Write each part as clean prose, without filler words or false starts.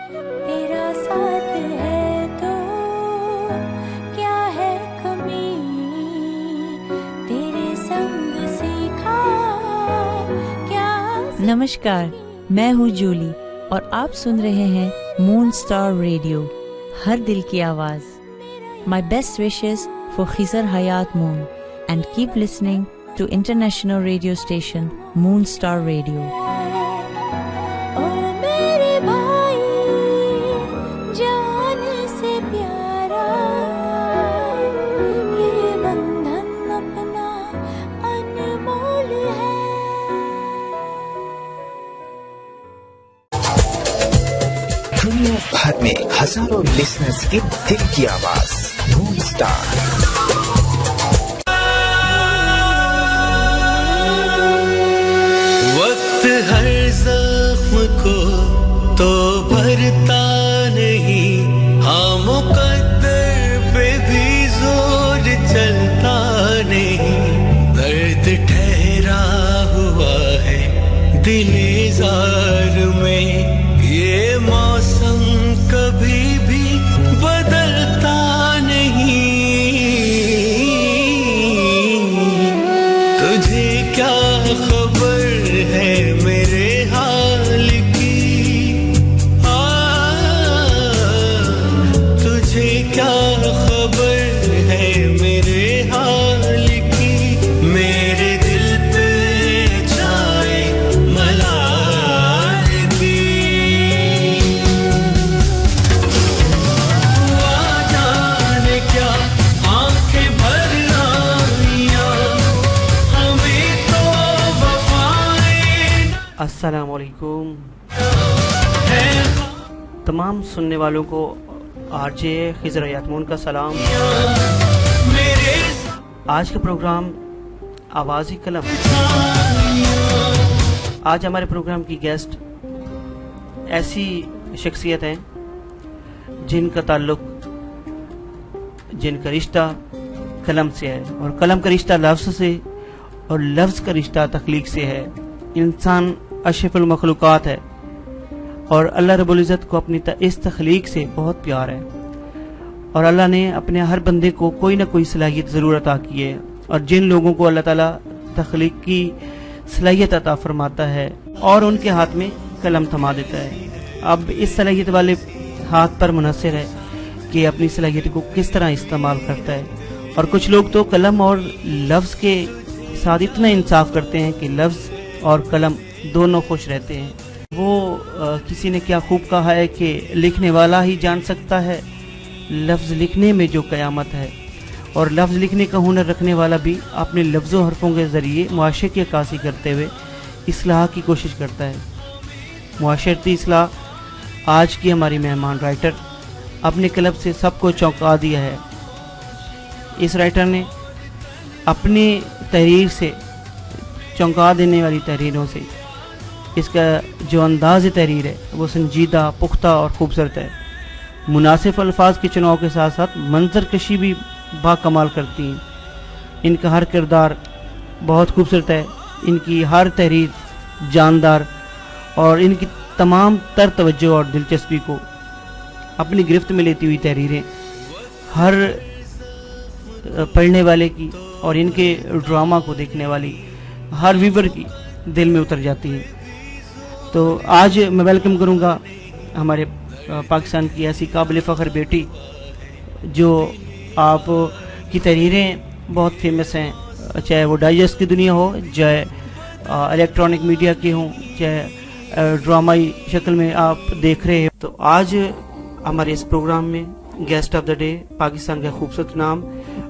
तेरा साथ है तो क्या है कमी, तेरे संग सीखा क्या। नमस्कार, मैं हूँ जूली और आप सुन रहे हैं मून स्टार रेडियो, हर दिल की आवाज़। My best wishes for Khizar Hayat Moon and keep listening to international radio station Moon Star Radio. ओ मेरे भाई जान से प्यारा, ये बंधन अपना अनमोल है। दुनिया भर में हजारों लिसनर्स की दिल की आवाज मून स्टार। वक्त हर जख्म को तो भरता नहीं, हाँ मुकद्दर पे भी जोर चलता नहीं। दर्द ठहरा हुआ है दिलेज़ार में, ये मौसम कभी भी बदलता नहीं। तुझे क्या खबर है मेरे हाल की, तुझे क्या खबर है मेरे हाल की। मेरे दिल पे छाए मलाल की, जाने क्या आंखें भर आईयां, हमें तो वफाएं। अस्सलाम वालेकुम तमाम सुनने वालों को आरजे खिज़र हयात मून का सलाम। आज का प्रोग्राम आवाज़ी कलम। आज हमारे प्रोग्राम की गेस्ट ऐसी शख्सियत हैं जिनका ताल्लुक, जिनका रिश्ता कलम से है, और कलम का रिश्ता लफ्ज़ से और लफ्ज़ का रिश्ता तख्लीक से है। इंसान अशरफुल मखलूक़ात है और अल्लाह रब्बुल इज़्ज़त को अपनी इस तख्लीक से बहुत प्यार है, और अल्लाह ने अपने हर बंदे को कोई ना कोई सलाहियत ज़रूर अता की है। और जिन लोगों को अल्लाह ताला तख्लीक की सलाहियत अता फरमाता है और उनके हाथ में कलम थमा देता है, अब इस सलाहियत वाले हाथ पर मुनहसर है कि अपनी सलाहियत को किस तरह इस्तेमाल करता है। और कुछ लोग तो कलम और लफ्ज़ के साथ इतना इंसाफ करते हैं कि लफ्ज़ और कलम दोनों खुश रहते हैं। वो किसी ने क्या खूब कहा है कि लिखने वाला ही जान सकता है लफ्ज़ लिखने में जो क़यामत है, और लफ्ज़ लिखने का हुनर रखने वाला भी अपने लफ्ज़ों हरफों के ज़रिए मुआशरे की अक्कासी करते हुए इस्लाह की कोशिश करता है। मुआशरती इस्लाह आज की हमारी मेहमान राइटर अपने कलम से सबको चौंका दिया है। इस राइटर ने अपनी तहरीर से, चौंका देने वाली तहरीरों से, इसका जो अंदाज़ तहरीर है वो संजीदा, पुख्ता और खूबसूरत है। मुनासिब अल्फाज के चुनाव के साथ साथ मंजर कशी भी बाकमाल करती हैं। इनका हर किरदार बहुत खूबसूरत है, इनकी हर तहरीर जानदार, और इनकी तमाम तर तवज्जो और दिलचस्पी को अपनी गिरफ्त में लेती हुई तहरीरें हर पढ़ने वाले की और इनके ड्रामा को देखने वाली हर व्यूवर की दिल में उतर जाती हैं। तो आज मैं वेलकम करूंगा हमारे पाकिस्तान की ऐसी काबिल फ़ख्र बेटी जो आप की तहरीरें बहुत फेमस हैं, चाहे वो डाइजेस्ट की दुनिया हो, चाहे इलेक्ट्रॉनिक मीडिया की हो, चाहे ड्रामाई शक्ल में आप देख रहे हो। तो आज हमारे इस प्रोग्राम में guest of the day Pakistan का खूबसूरत नाम,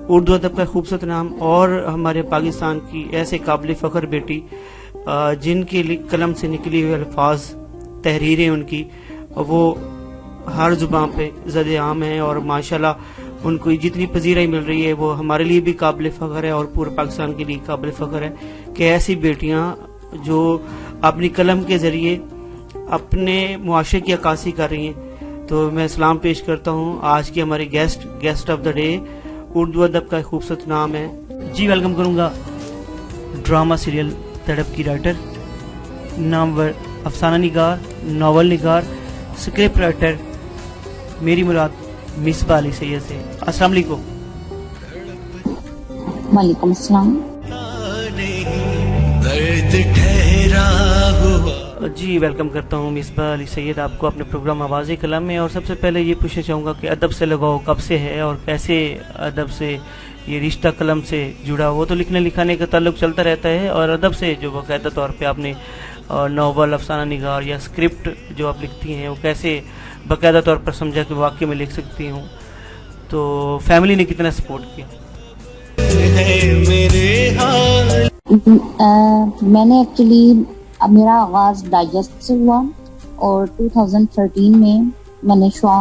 उर्दू अदब का खूबसूरत नाम, और हमारे पाकिस्तान की ऐसे काबिल फ़ख्र बेटी जिनके कलम से निकली हुई अल्फाज, तहरीरें उनकी वो हर ज़ुबान पे ज़द आम है, और माशाल्लाह उनको जितनी पजीराई मिल रही है वो हमारे लिए भी काबिल फ़ख्र है और पूरे पाकिस्तान के लिए काबिल फ़ख्र है कि ऐसी बेटियां जो अपनी कलम के ज़रिए अपने मुआशरे की अक्कासी कर रही हैं। तो मैं सलाम पेश करता हूँ आज की हमारे guest of the day, Urdu अदब का खूबसूरत नाम है जी। वेलकम करूँगा ड्रामा सीरियल तड़प की राइटर, नामवर अफसाना निगार, नावल निगार, स्क्रिप्ट राइटर मेरी मुराद मिसबा अली सैयद से। अस्सलाम वालेकुम। वालेकुम अस्सलाम। दर्द ठहरा हुआ। जी वेलकम करता हूँ मिसबा अली सैयद आपको अपने प्रोग्राम आवाज़ कलाम में। और सबसे पहले ये पूछना चाहूँगा कि अदब से लगाओ कब से है और कैसे अदब से ये रिश्ता कलम से जुड़ा? वो तो लिखने लिखाने का ताल्लुक चलता रहता है, और अदब से जो बाकायदा तौर पे आपने नावल, अफसाना निगार या स्क्रिप्ट जो आप लिखती हैं, वो कैसे बाकायदा तौर पर समझा कि वाकई में लिख सकती हूँ? तो फैमिली ने कितना सपोर्ट किया? मैंने एक्चुअली अब मेरा आगाज डाइजेस्ट से हुआ और 2013 में मैंने शुआ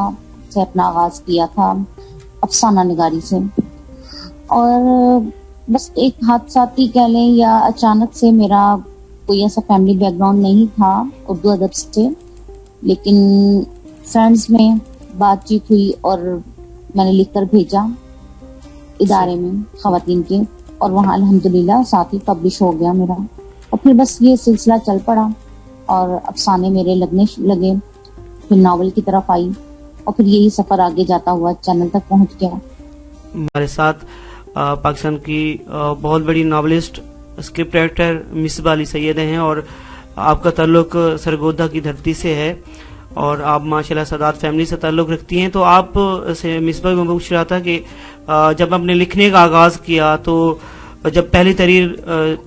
से अपना आगाज किया था अफसाना निगारी से। और बस एक हादसाती कह लें या अचानक से, मेरा कोई ऐसा फैमिली बैकग्राउंड नहीं था उर्दू अदब से, लेकिन फ्रेंड्स में बातचीत हुई और मैंने लिखकर भेजा इदारे में खवातीन के, और वहाँ अल्हम्दुलिल्लाह साथ ही पब्लिश हो गया मेरा। और फिर बस ये सिलसिला चल पड़ा और अफसाने मेरे लगने लगे, फिर नावल की तरफ आई और फिर यही सफर आगे जाता हुआ चैनल तक पहुंच गया। हमारे साथ पाकिस्तान की बहुत बड़ी novelist, script writer Misbah Ali Syed हैं, और आपका ताल्लुक सरगोदा की धरती से है और आप माशाल्लाह सादात फैमिली से ताल्लुक रखती हैं। तो आप से मिसबा में पूछ रहा था कि जब आपने लिखने का आगाज किया तो जब पहली तहरीर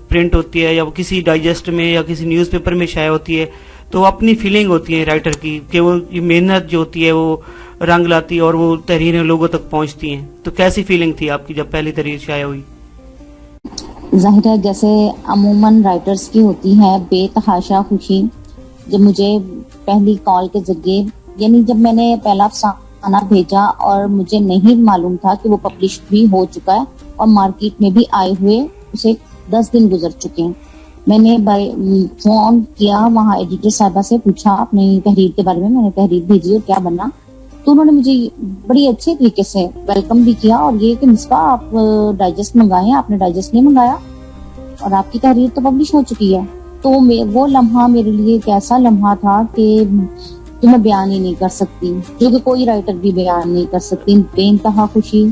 प्रिंट होती है या वो किसी डाइजेस्ट में या किसी न्यूज़पेपर में शाया होती है, तो अपनी फीलिंग होती है राइटर की कि वो मेहनत जो होती है वो रंग लाती है और वो तहरीरें लोगों तक पहुंचती हैं। तो कैसी फीलिंग थी आपकी जब पहली तहरीर शाया हुई? जाहिर है जैसे अमूमन राइटर्स की होती है बेतहाशा खुशी। जब मुझे पहली कॉल के जरिए, यानी जब मैंने पहला अफसाना भेजा और मुझे नहीं मालूम था कि वो पब्लिश भी हो चुका है और मार्केट में भी आए हुए उसे 10 दिन गुजर चुके हैं, मैंने फोन किया वहाँ एडिटर साहबा से, पूछा अपनी तहरीर के बारे में। मैंने तहरीर भेजी और क्या बना, तो उन्होंने मुझे बड़ी अच्छे तरीके से वेलकम भी किया और ये कि मिसबा आप डाइजेस्ट मंगाएं, आपने डाइजेस्ट नहीं मंगाया और आपकी तहरीर तो पब्लिश हो चुकी है। तो वो लम्हा मेरे लिए एक ऐसा लम्हा था कि मैं बयान ही नहीं कर सकती, जो कि कोई राइटर भी बयान नहीं कर सकती। बेइंतहा खुशी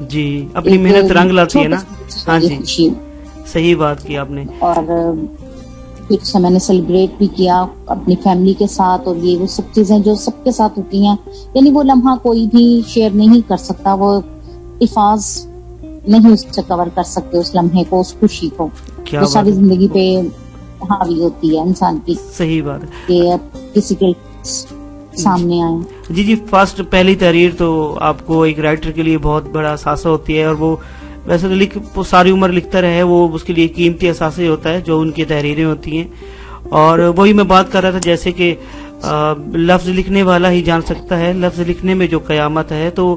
जी, अपनी मेहनत रंग लाती है ना। हाँ जी, सही बात की आपने। और फिर से मैंने सेलिब्रेट भी किया अपनी फैमिली के साथ, और ये वो सब चीजें जो सबके साथ होती हैं, यानी वो लम्हा कोई भी शेयर नहीं कर सकता, वो इफाज नहीं उससे कवर कर सकते उस लम्हे को, उस खुशी को जो सारी जिंदगी पे हावी होती है इंसान की। सही बात है कि किसी के सामने आए। जी, फर्स्ट पहली तहरीर तो आपको एक राइटर के लिए बहुत बड़ा असासा होती है, और वो वैसे तो सारी उम्र लिखता रहे, वो उसके लिए कीमती असासा होता है जो उनकी तहरीरें होती हैं। और वही मैं बात कर रहा था जैसे कि लफ्ज लिखने वाला ही जान सकता है लफ्ज लिखने में जो कयामत है। तो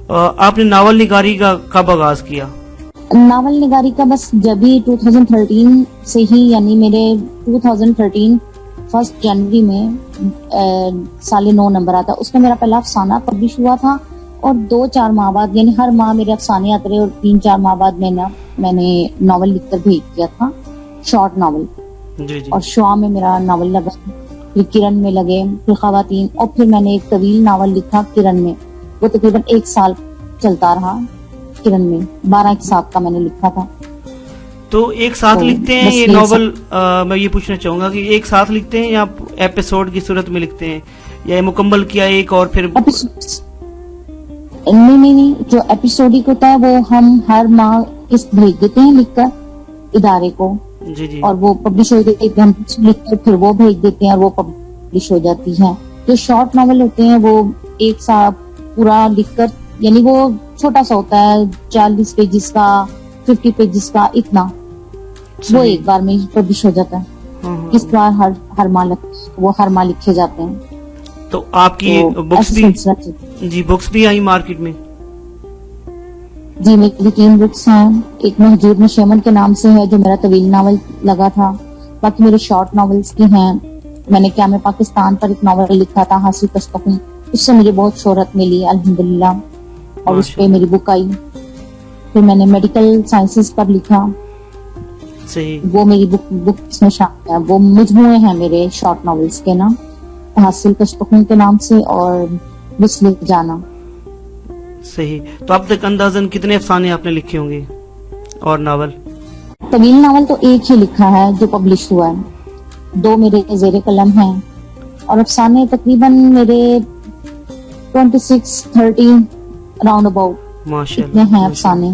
आपने नावल निगारी का कब आगाज किया? नावल निगारी का बस जब भी 2013 से ही, यानी मेरे 2013 1 जनवरी में 9.5 नंबर आता, उसमें मेरा पहला अफसाना पब्लिश हुआ था। और 2-4 माह बाद, यानी हर माह मेरे अफसाने आते रहे, और 3-4 माह बाद मैंने नावल लिखकर भेज दिया था, शॉर्ट नावल। जी जी। और शुआ में मेरा नावल लगा, फिर किरण में लगे, फिर खवातीन, और फिर मैंने एक तवील नावल लिखा किरण में, वो तकरीबन 1 साल चलता रहा। किरण में 12 साल का मैंने लिखा था। तो एक साथ लिखते हैं ये नॉवल? मैं ये पूछना चाहूंगा कि एक साथ लिखते हैं या एपिसोड की सूरत में लिखते हैं, या मुकम्मल किया एक और फिर? नहीं, जो एपिसोडिक होता है वो हम हर माह किस्त भेज देते हैं लिखकर इदारे को। जी जी। और वो पब्लिश हो जाती है, हम लिखकर फिर वो भेज देते हैं और वो पब्लिश हो जाती है। जो शॉर्ट नॉवल होते हैं वो एक साथ पूरा लिखकर, यानी वो छोटा सा होता है, 40 पेजेस का, 50 पेजेस का, इतना, वो एक बार में पब्लिश हो जाता है। इस बार हर माह लिखे जाते हैं। तो आपकी बुक्स भी? जी, बुक्स भी आई मार्केट में? जी, मेरी 3 बुक्स हैं। एक महजूद नशेमन के नाम से है, जो मेरा तवील नावल लगा था। बाकी मेरे शॉर्ट नॉवेल्स की हैं। मैंने क्या मैं पाकिस्तान पर एक नॉवल लिखा था, हासिल कश्तकूं, उससे मुझे बहुत शोहरत मिली अल्हम्दुलिल्लाह, और उस पे मेरी बुक आई। फिर मैंने मेडिकल साइंसेस पर लिखा, सही, वो मेरी बुक इसमें शामिल है। वो मजमूए हैं मेरे शॉर्ट नॉवेल्स के ना। حاصل کشپخون کے نام سے اور وصل جانا. صحیح. تو اب تک اندازاً کتنے افسانے آپ نے لکھے ہوں گے اور ناول؟ طویل ناول تو ایک ہی لکھا ہے جو پبلش ہوا ہے, 2 میرے زیر قلم ہیں, اور افسانے تقریباً میرے 26-30 راؤنڈ اباؤٹ ماشاءاللہ اتنے ہیں افسانے.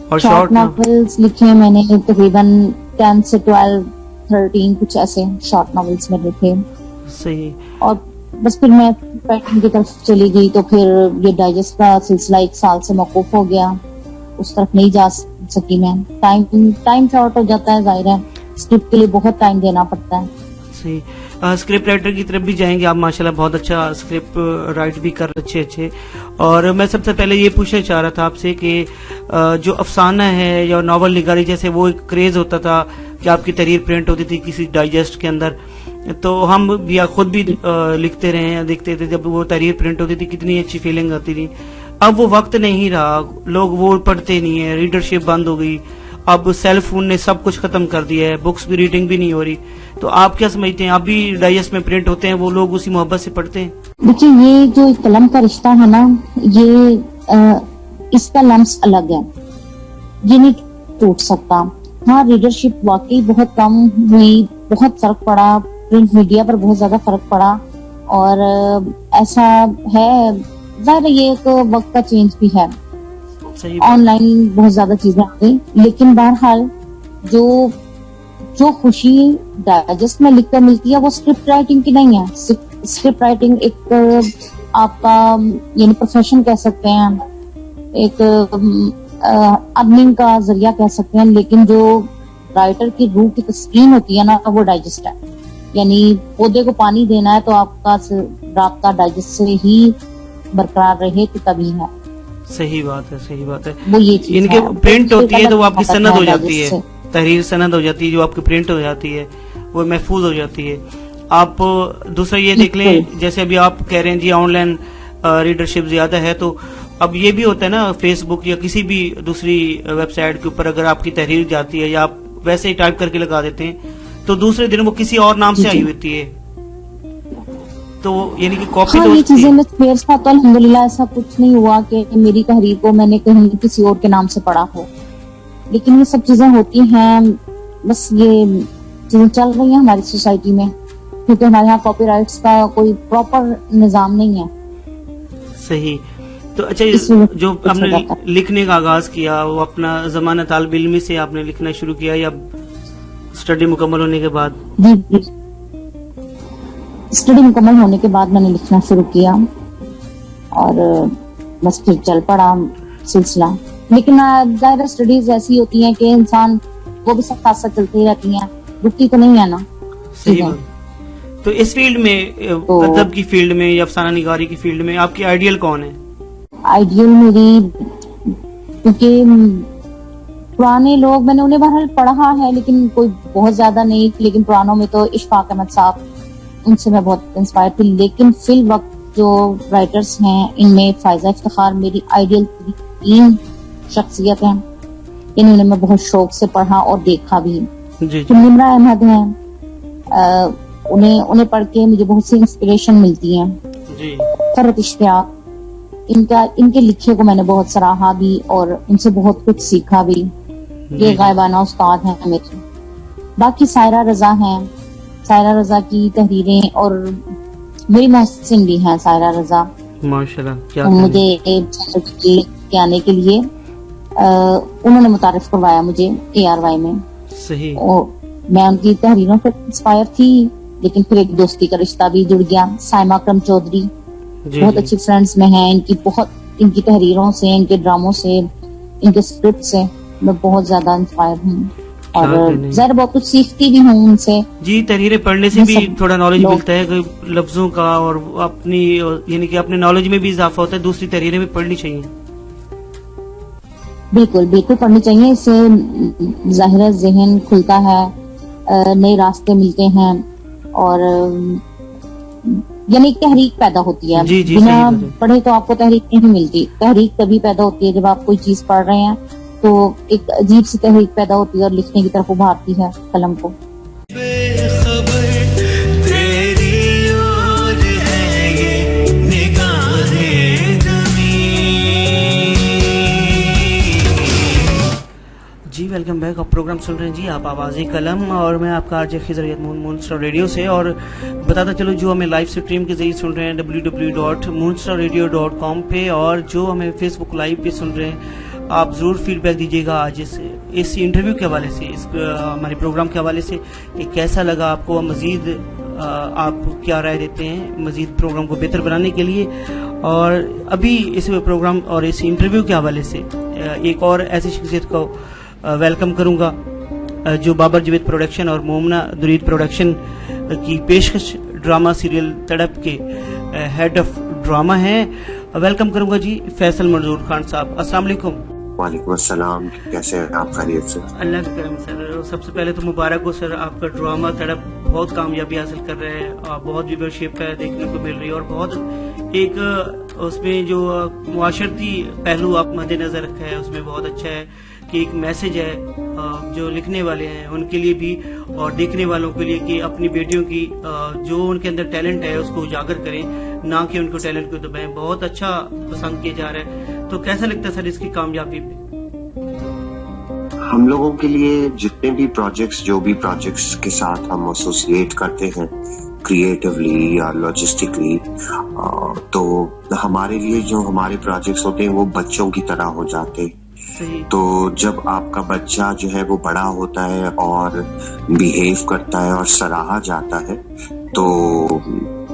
اور شارٹ ناولز لکھے ہیں میں نے تقریباً 10 سے 12-13 کچھ ایسے شارٹ ناولز میں لکھے. صحیح. اور بس پھر میں پیٹرن کی طرف چلی گئی تو پھر یہ ڈائجسٹ کا سلسلہ 1 سال سے موقوف ہو گیا, اس طرف نہیں جا سکی میں. ٹائم شارٹ ہو جاتا ہے, ظاہر ہے اسکرپٹ کے لیے بہت ٹائم دینا پڑتا ہے. صحیح. اسکرپٹ رائٹر کی طرف بھی جائیں گے آپ, ماشاءاللہ بہت اچھا اسکرپٹ رائٹ بھی کر اچھے. اور میں سب سے پہلے یہ پوچھنا چاہ رہا تھا آپ سے کہ جو افسانہ ہے یا ناول نگاری جیسے وہ ایک کریز ہوتا تھا کہ آپ کی تحریر پرنٹ ہوتی تھی کسی ڈائجسٹ کے اندر, تو ہم یا خود بھی لکھتے رہے ہیں, دیکھتے تھے جب وہ تحریر پرنٹ ہوتی تھی کتنی اچھی فیلنگ آتی تھی. اب وہ وقت نہیں رہا, لوگ وہ پڑھتے نہیں ہیں, ریڈرشپ بند ہو گئی, اب سیل فون نے سب کچھ ختم کر دیا ہے, بکس بھی ریڈنگ بھی نہیں ہو رہی. تو آپ کیا سمجھتے ہیں, آپ بھی ڈائجسٹ میں پرنٹ ہوتے ہیں, وہ لوگ اسی محبت سے پڑھتے ہیں؟ دیکھیے یہ جو قلم کا رشتہ ہے نا, یہ اس کا لمس الگ ہے, یہ نہیں ٹوٹ سکتا. ہاں ریڈرشپ واقعی بہت کم ہوئی, بہت فرق پڑا, پرنٹ میڈیا پر بہت زیادہ فرق پڑا, اور ایسا ہے ظاہر یہ ایک وقت کا چینج بھی ہے, آن لائن بہت زیادہ چیزیں آ گئی. لیکن بہرحال جو خوشی ڈائجسٹ میں لکھ کر ملتی ہے وہ اسکرپٹ رائٹنگ کی نہیں ہے. اسکرپٹ رائٹنگ ایک آپ کا یعنی پروفیشن کہہ سکتے ہیں, ایک ارننگ کا ذریعہ کہہ سکتے ہیں, لیکن جو رائٹر کی روح کی تسکین ہوتی ہے نا وہ ڈائجسٹ ہے. یعنی پودے کو پانی دینا ہے تو آپ کا رابطہ ڈائجسٹ سے ہی برقرار رہے تو تبھی ہے. صحیح بات ہے, صحیح بات ہے. وہ یہ چیز ان کے پرنٹ ہوتی ہے تو وہ آپ کی سند ہو جاتی ہے, تحریر سند ہو جاتی ہے, جو آپ کی پرنٹ ہو جاتی ہے وہ محفوظ ہو جاتی ہے. آپ دوسرا یہ دیکھ لیں جیسے ابھی آپ کہہ رہے ہیں جی آن لائن ریڈرشپ زیادہ ہے, تو اب یہ بھی ہوتا ہے نا فیس بک یا کسی بھی دوسری ویب سائٹ کے اوپر اگر آپ کی تحریر جاتی ہے یا آپ ویسے ہی ٹائپ کر کے لگا دیتے ہیں تو دوسرے دن وہ کسی اور نام سے آئی ہوتی ہے, تو یعنی کہ کاپی ہاں یہ چیزیں میں فیئرس کا تو الحمدللہ ایسا کچھ نہیں ہوا کہ میری تحریر کو میں نے کہیں کسی اور کے نام سے پڑھا ہو. لیکن یہ سب چیزیں ہوتی ہیں, بس یہ چیزیں چل رہی ہیں ہماری سوسائٹی میں, کیونکہ ہمارے یہاں کاپی رائٹس کا کوئی پراپر نظام نہیں ہے. صحیح. تو اچھا جو آپ نے لکھنے کا آغاز کیا وہ اپنا زمانہ طالب علمی سے آپ نے لکھنا شروع کیا یا اسٹڈی مکمل ہونے کے بعد؟ جی اسٹڈی مکمل ہونے کے بعد میں نے لکھنا شروع کیا اور بس پھر چل پڑا سلسلہ. لیکن ظاہر اسٹڈیز ایسی ہوتی ہیں کہ انسان وہ بھی ساتھ ساتھ چلتی رہتی ہیں, رکتی تو نہیں ہے نا. صحیح بات. تو اس فیلڈ میں ادب کی فیلڈ میں یا افسانہ نگاری کی فیلڈ میں آپ کی آئیڈیل کون ہے؟ آئیڈیل میری, کیونکہ پرانے لوگ میں نے انہیں بہرحال پڑھا ہے لیکن کوئی بہت زیادہ نہیں, لیکن پرانوں میں تو اشفاق احمد صاحب, ان سے میں بہت انسپائر تھی. لیکن فی الوقت جو رائٹرز ہیں ان میں فائزہ افتخار میری آئیڈیل 3 شخصیت ہیں, یعنی انہیں میں بہت شوق سے پڑھا اور دیکھا بھی. نمرہ احمد ہیں, انہیں پڑھ کے مجھے بہت سی انسپریشن ملتی ہیں. فرت اشتیاق, ان کے لکھے کو میں نے بہت سراہا بھی اور ان سے بہت کچھ سیکھا بھی. یہ غائبانہ استاد ہیں میرے. باقی سائرہ رضا ہیں, سائرہ رضا کی تحریریں, اور میری محسن بھی ہیں سائرہ رضا ماشاءاللہ. مجھے کے آنے کے لیے انہوں نے متعارف کروایا مجھے ARY میں. صحیح. میں ان کی تحریروں سے انسپائر تھی, لیکن پھر ایک دوستی کا رشتہ بھی جڑ گیا. سائمہ اکرم چودھری بہت اچھی فرینڈز میں ہیں, ان کی تحریروں سے, ان کے ڈراموں سے, ان کے اسکرپٹ سے میں بہت زیادہ انسپائر ہوں اور ظاہر بہت کچھ سیکھتی بھی ہوں ان سے. جی تحریریں پڑھنے سے بھی تھوڑا نالج ملتا ہے لفظوں کا, اور اپنی یعنی کہ اپنے نالج میں بھی اضافہ ہوتا ہے. دوسری تحریریں بھی پڑھنی چاہیے. بالکل بالکل پڑھنی چاہیے, اس سے ظاہر ذہن کھلتا ہے, نئے راستے ملتے ہیں, اور یعنی ایک تحریک پیدا ہوتی ہے. بنا پڑھے تو آپ کو تحریک نہیں ملتی. تحریک تبھی پیدا ہوتی ہے جب آپ کوئی چیز پڑھ رہے ہیں تو ایک عجیب سی تحریک پیدا ہوتی ہے اور لکھنے کی طرف ابھارتی ہے قلم کو. بے خبر تیری اور वेलकम बैक। आप प्रोग्राम सुन रहे हैं जी आप आवाज़ कलम, और मैं आपका आरजे खिजर हयात मून स्टार रेडियो से। और बताता चलो जो हमें लाइव स्ट्रीम के जरिए सुन रहे हैं www.moonstarradio.com पे, और जो हमें फेसबुक लाइव पे सुन रहे हैं, आप ज़रूर फीडबैक दीजिएगा आज इस इंटरव्यू के हवाले से, इस हमारे प्रोग्राम के हवाले से कि कैसा लगा आपको, मज़ीद आप क्या राय देते हैं मज़ीद प्रोग्राम को बेहतर बनाने के लिए। और अभी इस प्रोग्राम और इस इंटरव्यू के हवाले से एक और ऐसी शख्सियत को वेलकम करूंगा जो बाबर जवेद प्रोडक्शन और मोमना दुरीद प्रोडक्शन की पेशकश ड्रामा सीरियल तड़प के हेड ऑफ ड्रामा हैं। वेलकम करूंगा जी फैसल मंजूर खान साहब। अस्सलाम वालेकुम। वालेकुम अस्सलाम, कैसे हैं आप? खैरियत से? अल्लाह का करम सर। सबसे पहले तो मुबारक हो सर, आपका ड्रामा तड़प बहुत कामयाबी हासिल कर रहे हैं, बहुत व्यूवरशिप देखने को मिल रही है, और बहुत एक उसमें जो मुआशरती पहलू आप मद्देनजर रखा है उसमें बहुत अच्छा है कि एक मैसेज है जो लिखने वाले हैं उनके लिए भी और देखने वालों के लिए कि अपनी बेटियों की जो उनके अंदर टैलेंट है उसको उजागर करें, ना कि उनको टैलेंट को दबाएं। बहुत अच्छा पसंद किया जा रहा है। तो कैसा लगता है सर इसकी कामयाबी पे? हम लोगों के लिए जितने भी प्रोजेक्ट्स, जो भी प्रोजेक्ट्स के साथ हम एसोसिएट करते हैं क्रिएटिवली या लॉजिस्टिकली, तो हमारे लिए जो हमारे प्रोजेक्ट्स होते हैं वो बच्चों की तरह हो जाते हैं। तो जब आपका बच्चा जो है वो बड़ा होता है और बिहेव करता है और सराहा जाता है, तो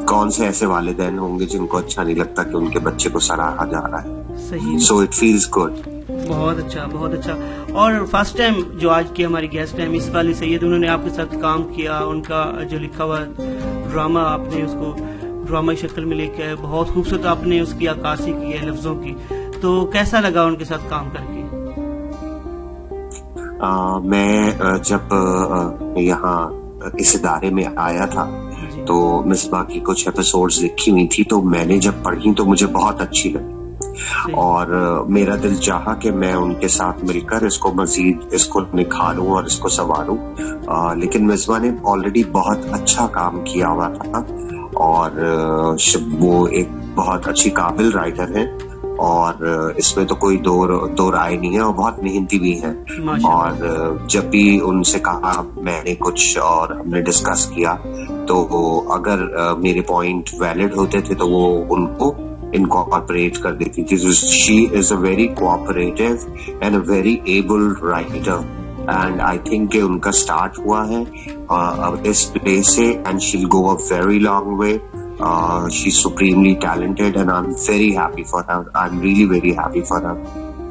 कौन से ऐसे वालिदैन होंगे जिनको अच्छा नहीं लगता कि उनके बच्चे को सराहा जा रहा है। सही। So it feels good. बहुत अच्छा, बहुत अच्छा। और फर्स्ट टाइम जो आज की हमारी गेस्ट हैं मिस वाली सैयद, उन्होंने आपके साथ काम किया, उनका जो लिखा हुआ ड्रामा आपने उसको ड्रामा शक्ल में लेके आए, बहुत खूबसूरत आपने उसकी अक्कासी की है लफ्जों की। तो कैसा लगा उनके साथ काम करके? मैं जब यहाँ इस इदारे में आया था तो मिसबा की कुछ एपिसोड्स लिखी हुई थी, तो मैंने जब पढ़ी तो मुझे बहुत अच्छी लगी और मेरा दिल चाहा कि मैं उनके साथ मिलकर इसको मजीद इसको निखारूं और इसको संवारूं। लेकिन मिसबा ने ऑलरेडी बहुत अच्छा काम किया हुआ था और वो एक बहुत अच्छी काबिल राइटर है और इसमें तो कोई दो राय नहीं है, और बहुत मेहनती भी है। और जब भी उनसे कहा मैंने कुछ और हमने डिस्कस किया, तो अगर मेरे पॉइंट वैलिड होते थे तो वो उनको इनकॉर्पोरेट कर देती थी। She is a very cooperative and a very able writer, and I think कि उनका स्टार्ट हुआ है इस प्ले से, and she will go a very long way. She's supremely talented and I'm very happy for her. I'm really very happy for her.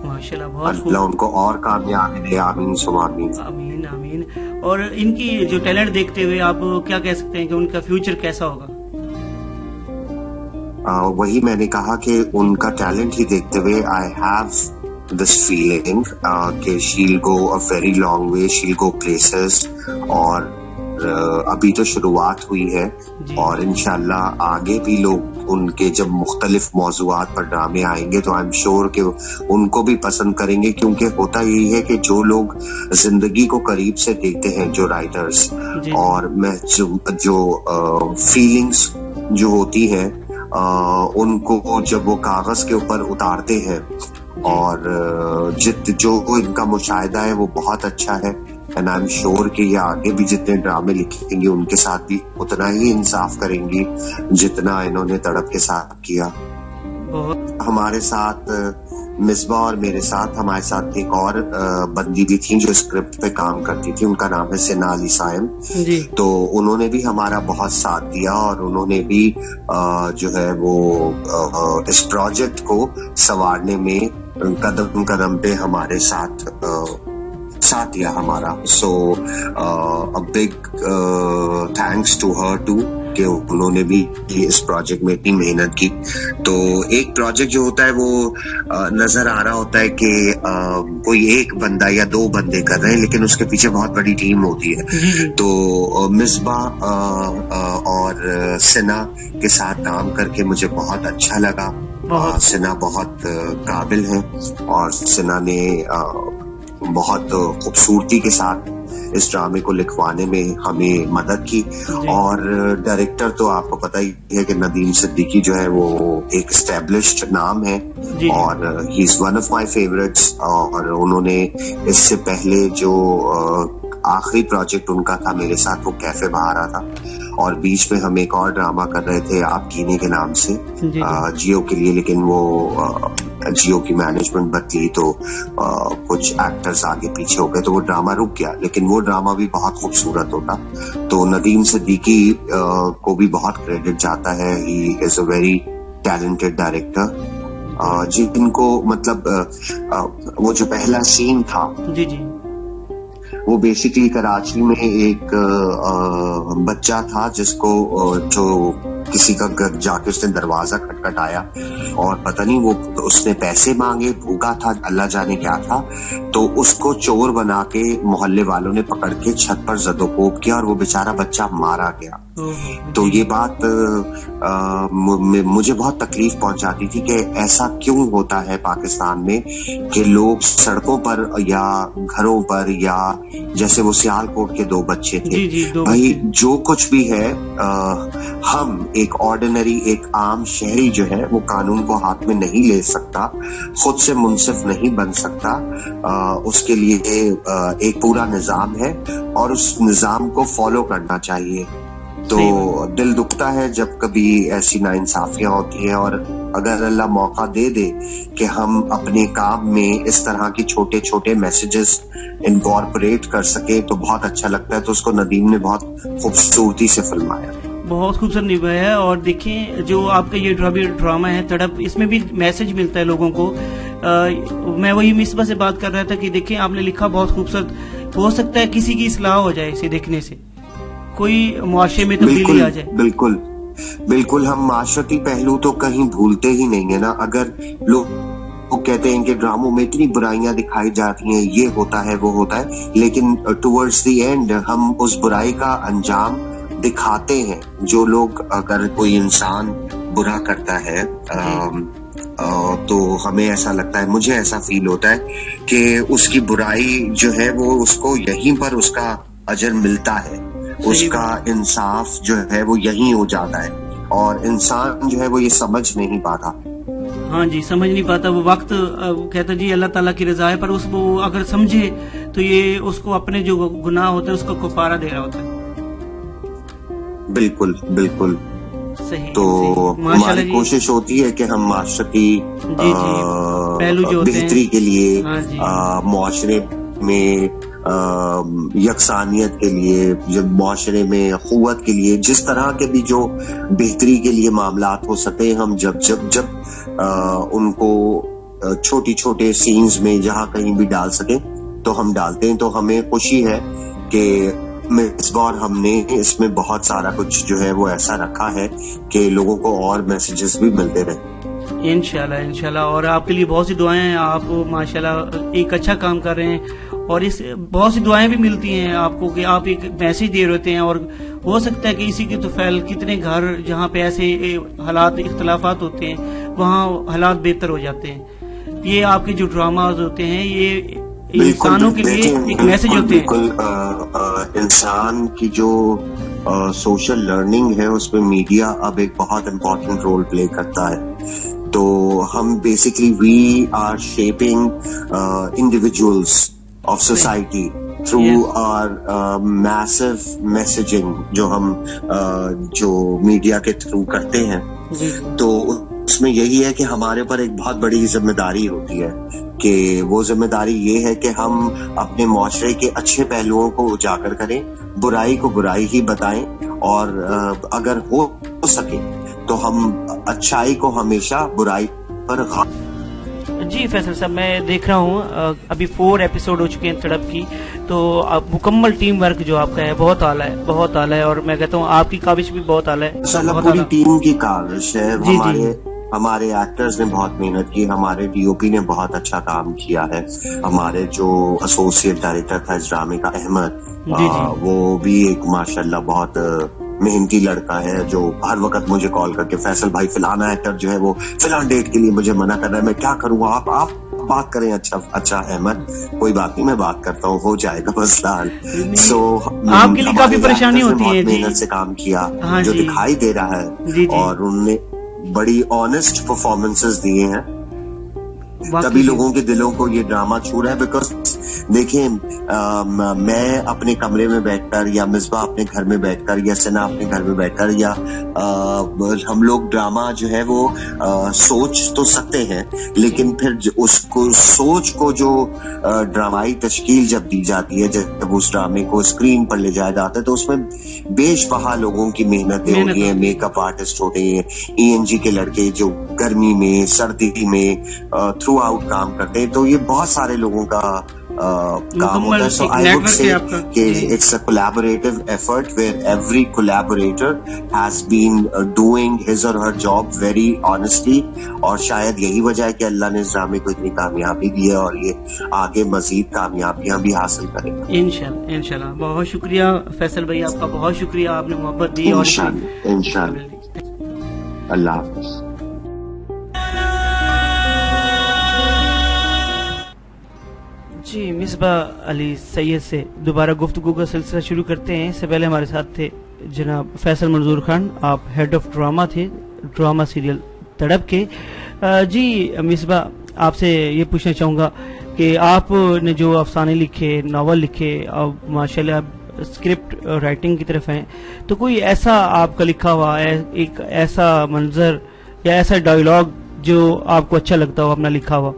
माशाल्लाह, बहुत अल्लाह उनको और कामयाबी दे, आमीन सुम आमीन। आमीन आमीन। और इनकी जो टैलेंट देखते हुए आप क्या कह सकते हैं कि उनका फ्यूचर कैसा होगा? वही मैंने कहा कि उनका टैलेंट ही देखते हुए आई हैव this feeling कि she'll go a very long way, she'll go places, और अभी तो शुरुआत हुई है और इंशाल्लाह आगे भी लोग उनके जब मुख्तलिफ मौज़ूआत पर ड्रामे आएंगे तो आई एम श्योर कि उनको भी पसंद करेंगे, क्योंकि होता यही है कि जो लोग जिंदगी को करीब से देखते हैं, जो राइटर्स, और मैं जो फीलिंग्स जो होती है उनको जब वो कागज के ऊपर उतारते हैं, और जो इनका मुशाहिदा है वो बहुत अच्छा है, एंड आई एम श्योर कि ये आगे भी जितने ड्रामे लिखेंगे उनके साथ भी उतना ही इंसाफ करेंगी जितना इन्होंने तड़प के साथ किया। हमारे साथ मिसबा और मेरे साथ हमारे साथ एक और बंदी भी थी जो स्क्रिप्ट पे काम करती थी, उनका नाम है सिना अली साइम। तो उन्होंने भी हमारा बहुत साथ दिया और उन्होंने भी जो है वो इस प्रोजेक्ट को संवारने में कदम कदम पे हमारे साथ दिया हमारा। So a big thanks to her too कि उन्होंने भी इस प्रोजेक्ट में इतनी मेहनत की। तो एक प्रोजेक्ट जो होता है वो नजर आ रहा होता है कि कोई एक बंदा या दो बंदे कर रहे हैं, लेकिन उसके पीछे बहुत बड़ी टीम होती है। तो मिसबा और सिना के साथ काम करके मुझे बहुत अच्छा लगा। सिना बहुत काबिल है और सिना ने बहुत खूबसूरती के साथ इस ड्रामे को लिखवाने में हमें मदद की। और डायरेक्टर तो आपको पता ही है कि नदीम सिद्दीकी जो है वो एक एस्टेब्लिश्ड नाम है और he is one of my favourites. और उन्होंने इससे पहले जो आखिरी प्रोजेक्ट उनका था मेरे साथ, वो कैफे बहारा था, और बीच में हम एक और ड्रामा कर रहे थे आप कीने के नाम से जियो के लिए, लेकिन वो जियो की मैनेजमेंट बदली तो कुछ एक्टर्स आगे पीछे हो गए तो वो ड्रामा रुक गया, लेकिन वो ड्रामा भी बहुत खूबसूरत होता। तो नदीम सिद्दीकी को भी बहुत क्रेडिट जाता है, he is a very talented director. जिनको मतलब वो जो पहला सीन था वो बेसिकली कराची में एक बच्चा था जिसको जो किसी का घर जाके उसने दरवाजा खटखटाया और पता नहीं वो उसने पैसे मांगे, भूखा था, अल्लाह जाने क्या था, तो उसको चोर बना के मोहल्ले वालों ने पकड़ के छत पर जदोकोब किया और वो बेचारा बच्चा मारा गया। तो ये बात मुझे बहुत तकलीफ पहुंचाती थी कि ऐसा क्यों होता है पाकिस्तान में कि लोग सड़कों पर या घरों पर, या जैसे वो सियालकोट के 2 बच्चे थे, भाई जो कुछ भी है हम एक ऑर्डिनरी एक आम शहरी जो है वो कानून को हाथ में नहीं ले सकता, खुद से मुनसिफ नहीं बन सकता, उसके लिए एक पूरा निजाम है और उस निजाम को फॉलो करना चाहिए। तो दिल दुखता है जब कभी ऐसी नाइंसाफियां होती हैं, और अगर अल्लाह मौका दे दे कि हम अपने काम में इस तरह की छोटे छोटे मैसेजेस इनकॉर्पोरेट कर सके तो बहुत अच्छा लगता है। तो उसको नदीम ने बहुत खूबसूरती से फिल्माया, बहुत खूबसूरत निभाया है। और देखिए जो आपका ये ड्रामा है तड़प, इसमें भी मैसेज मिलता है लोगों को। मैं वही मिसबा से बात कर रहा था कि देखिए आपने लिखा बहुत खूबसूरत, हो सकता है किसी की इस्लाह हो जाए इसे देखने से, कोई मुआशरे में तब्दीली आ जाए। बिल्कुल बिल्कुल, हम माशरती पहलू तो कहीं भूलते ही नहीं है ना। अगर लोग वो कहते हैं कि ड्रामों में इतनी बुराइयां दिखाई जाती हैं, ये होता है वो होता है, लेकिन टुवर्ड्स द एंड हम उस बुराई का अंजाम दिखाते हैं। जो लोग, अगर कोई इंसान बुरा करता है तो हमें ऐसा लगता है, मुझे ऐसा फील होता है कि उसकी बुराई जो है वो उसको यहीं पर उसका अजर मिलता है, उसका इंसाफ जो है वो यहीं हो जाता है, और इंसान जो है वो ये समझ नहीं पाता। हाँ जी, समझ नहीं पाता। वो वक्त कहता जी अल्लाह ताला की रजा है, पर उसको अगर समझे तो ये उसको अपने जो गुनाह होते हैं उसका कफारा दे रहा होता है। बिल्कुल बिल्कुल सही। तो हमारी कोशिश होती है कि हम माशरती बेहतरी के लिए, मुआशरे में यकसानियत के लिए, जब मुआशरे में क़ुव्वत के लिए, जिस तरह के भी जो बेहतरी के लिए मामलात हो सके, हम जब जब जब उनको छोटी छोटे सीन्स में जहाँ कहीं भी डाल सके तो हम डालते हैं। तो हमें खुशी है कि इस बार हमने इसमें बहुत सारा कुछ जो है वो ऐसा रखा है कि लोगों को और मैसेजेस भी मिलते रहे। इंशाल्लाह इंशाल्लाह। और आपके लिए बहुत सी दुआएं हैं, आप माशाल्लाह एक अच्छा काम कर रहे हैं, और इस बहुत सी दुआएं भी मिलती हैं आपको कि आप एक मैसेज दे रहे होते हैं, और हो सकता है कि इसी के तो फैल कितने घर जहाँ पे ऐसे हालात इख्तलाफात होते हैं वहाँ हालात बेहतर हो जाते हैं। ये आपके जो ड्रामाज होते हैं ये इंसानों के लिए एक मैसेज होते हैं। बिल्कुल इंसान की जो सोशल लर्निंग है उसमें मीडिया अब एक बहुत इम्पोर्टेंट रोल प्ले करता है। तो हम basically we are shaping individuals of society through our massive messaging जो हम जो मीडिया के थ्रू करते हैं। तो उसमें यही है कि हमारे ऊपर एक बहुत बड़ी जिम्मेदारी होती है कि वो जिम्मेदारी ये है कि हम अपने मुआशरे के अच्छे पहलुओं को उजागर करें, बुराई को बुराई ही बताएं, और अगर हो सके तो हम अच्छाई को हमेशा बुराई पर जी फैसल साहब, मैं देख रहा हूँ अभी 4 एपिसोड हो चुके हैं तड़प की, तो अब मुकम्मल टीम वर्क जो आपका है बहुत आला है, बहुत आला है, और मैं कहता हूँ आपकी काविश भी बहुत आला है। पूरी टीम की काविश है। हमारे एक्टर्स ने बहुत मेहनत की, हमारे डीओपी ने बहुत अच्छा काम किया है, हमारे जो एसोसिएट डायरेक्टर था इस ड्रामे का अहमद, वो भी एक माशाल्लाह बहुत मेहनती लड़का है जो हर वक्त मुझे कॉल करके फैसल भाई फलाना एक्टर जो है वो फिलहाल डेट के लिए मुझे मना कर रहा है, मैं क्या करूँ, आप बात करें। अच्छा अहमद, कोई बात नहीं, मैं बात करता हूँ, हो जाएगा मसला हल। सो आपके लिए काफी परेशानी होती है जी, मेहनत से काम किया, हाँ जो जी, दिखाई दे रहा है जी, जी, और उनने बड़ी ऑनेस्ट परफॉर्मेंसेस दिए हैं, वाकई तभी लोगों के दिलों को ये ड्रामा छू रहा है। बिकॉज देखिए, मैं अपने कमरे में बैठकर या मिसबा अपने घर में बैठकर या सना अपने घर में बैठकर या हम लोग ड्रामा जो है वो सोच तो सकते हैं, लेकिन फिर उसको सोच को जो ड्रामाई तश्कील जब दी जाती है, जब उस ड्रामे को स्क्रीन पर ले जाया जाता है, तो उसमें बेशबहा लोगों की मेहनतें होती हैं। मेकअप आर्टिस्ट होते हैं, ENG के लड़के जो गर्मी में सर्दी में थ्रू आउट काम करते हैं, तो ये बहुत सारे लोगों का काम होता है। So I would say it's a collaborative effort where every collaborator has been doing his और हर जॉब वेरी ऑनेस्टली, और शायद यही वजह है कि अल्लाह ने इस ड्रामे को इतनी कामयाबी दी है और ये आगे मजीद कामयाबियां भी हासिल करेगा इंशाल्लाह। इंशाल्लाह। बहुत शुक्रिया फैसल भाई, आपका बहुत शुक्रिया, आपने मोहब्बत दी। और इंशाल्लाह। अल्लाह हाफिज। जी, मिसबाह अली सैयद से दोबारा गुफ्तगू का सिलसिला शुरू करते हैं। इससे पहले हमारे साथ थे जनाब फैसल मंजूर खान, आप हेड ऑफ ड्रामा थे, ड्रामा सीरियल तड़प के। जी मिसबाह, आपसे ये पूछना चाहूँगा कि आपने जो अफसाने लिखे, नावल लिखे, अब माशाल्लाह स्क्रिप्ट राइटिंग की तरफ हैं, तो कोई ऐसा आपका लिखा हुआ एक ऐसा मंजर या ऐसा डायलॉग जो आपको अच्छा लगता हो अपना लिखा हुआ,